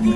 The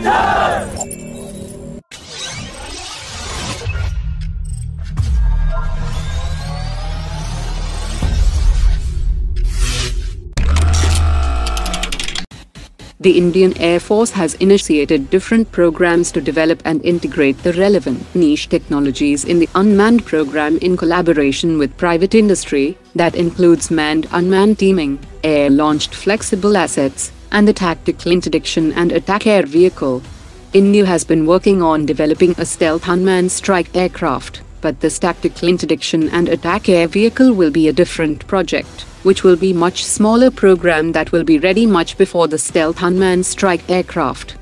Indian Air Force has initiated different programs to develop and integrate the relevant niche technologies in the unmanned program in collaboration with private industry, that includes manned-unmanned teaming, air-launched flexible assets, and the tactical interdiction and attack air vehicle. India has been working on developing a stealth unmanned strike aircraft, but this tactical interdiction and attack air vehicle will be a different project, which will be much smaller program that will be ready much before the stealth unmanned strike aircraft.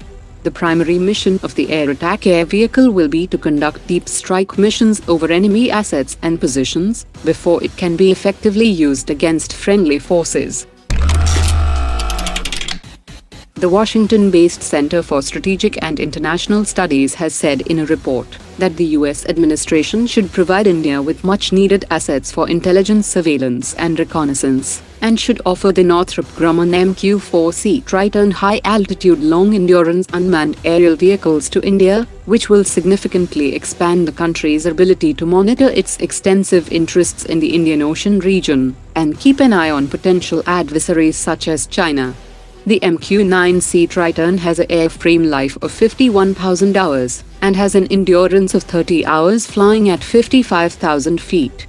The primary mission of the air attack air vehicle will be to conduct deep strike missions over enemy assets and positions, before it can be effectively used against friendly forces. The Washington-based Center for Strategic and International Studies has said in a report that the US administration should provide India with much-needed assets for intelligence surveillance and reconnaissance, and should offer the Northrop Grumman MQ-4C Triton high-altitude long-endurance unmanned aerial vehicles to India, which will significantly expand the country's ability to monitor its extensive interests in the Indian Ocean region, and keep an eye on potential adversaries such as China. The MQ-9C Triton has an airframe life of 51,000 hours, and has an endurance of 30 hours flying at 55,000 feet.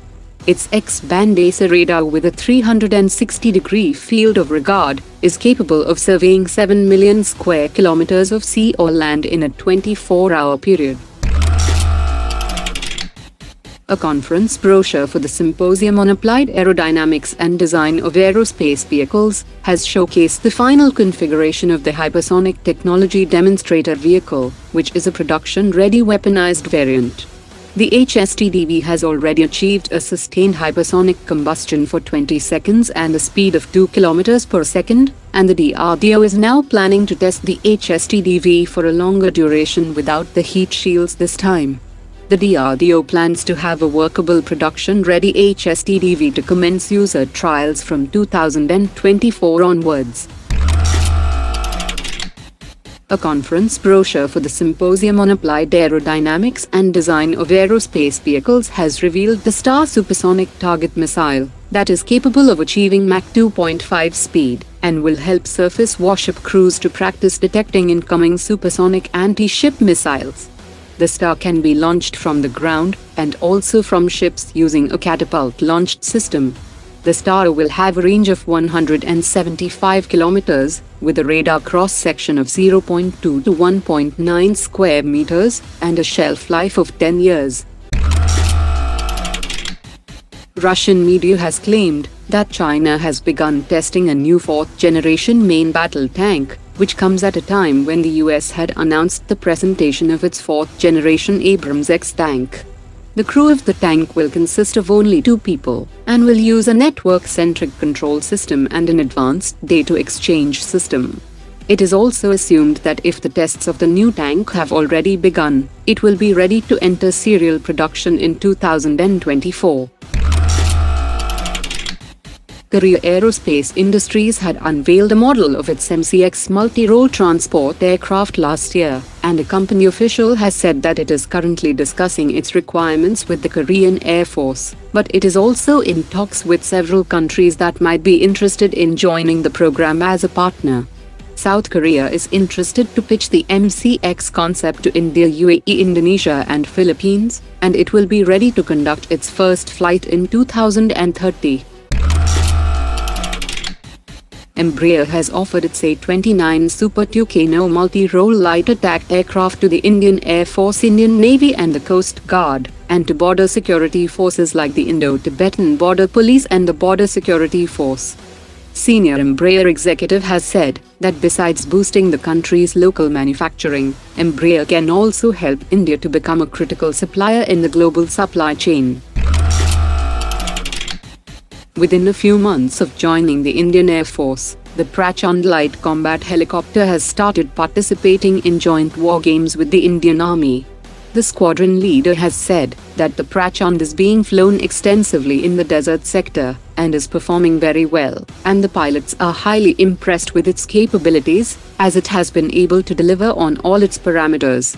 Its X-band ASA radar with a 360-degree field of regard is capable of surveying 7 million square kilometers of sea or land in a 24-hour period. A conference brochure for the Symposium on Applied Aerodynamics and Design of Aerospace Vehicles has showcased the final configuration of the hypersonic technology demonstrator vehicle, which is a production-ready weaponized variant. The HSTDV has already achieved a sustained hypersonic combustion for 20 seconds and a speed of 2 km per second, and the DRDO is now planning to test the HSTDV for a longer duration without the heat shields this time. The DRDO plans to have a workable production-ready HSTDV to commence user trials from 2024 onwards. A conference brochure for the Symposium on Applied Aerodynamics and Design of Aerospace Vehicles has revealed the STAR supersonic target missile, that is capable of achieving Mach 2.5 speed, and will help surface warship crews to practice detecting incoming supersonic anti-ship missiles. The STAR can be launched from the ground, and also from ships using a catapult-launched system. The STAR will have a range of 175 kilometers, with a radar cross-section of 0.2 to 1.9 square meters, and a shelf life of 10 years. Russian media has claimed that China has begun testing a new fourth-generation main battle tank, which comes at a time when the US had announced the presentation of its fourth-generation Abrams X tank. The crew of the tank will consist of only 2 people, and will use a network-centric control system and an advanced data exchange system. It is also assumed that if the tests of the new tank have already begun, it will be ready to enter serial production in 2024. Korea Aerospace Industries had unveiled a model of its MCX multi-role transport aircraft last year, and a company official has said that it is currently discussing its requirements with the Korean Air Force, but it is also in talks with several countries that might be interested in joining the program as a partner. South Korea is interested to pitch the MCX concept to India, UAE, Indonesia and Philippines, and it will be ready to conduct its first flight in 2030. Embraer has offered its A29 Super Tucano multi-role light attack aircraft to the Indian Air Force, Indian Navy and the Coast Guard, and to border security forces like the Indo-Tibetan Border Police and the Border Security Force. Senior Embraer executive has said that besides boosting the country's local manufacturing, Embraer can also help India to become a critical supplier in the global supply chain. Within a few months of joining the Indian Air Force, the Prachand light combat helicopter has started participating in joint war games with the Indian Army. The squadron leader has said that the Prachand is being flown extensively in the desert sector and is performing very well, and the pilots are highly impressed with its capabilities, as it has been able to deliver on all its parameters.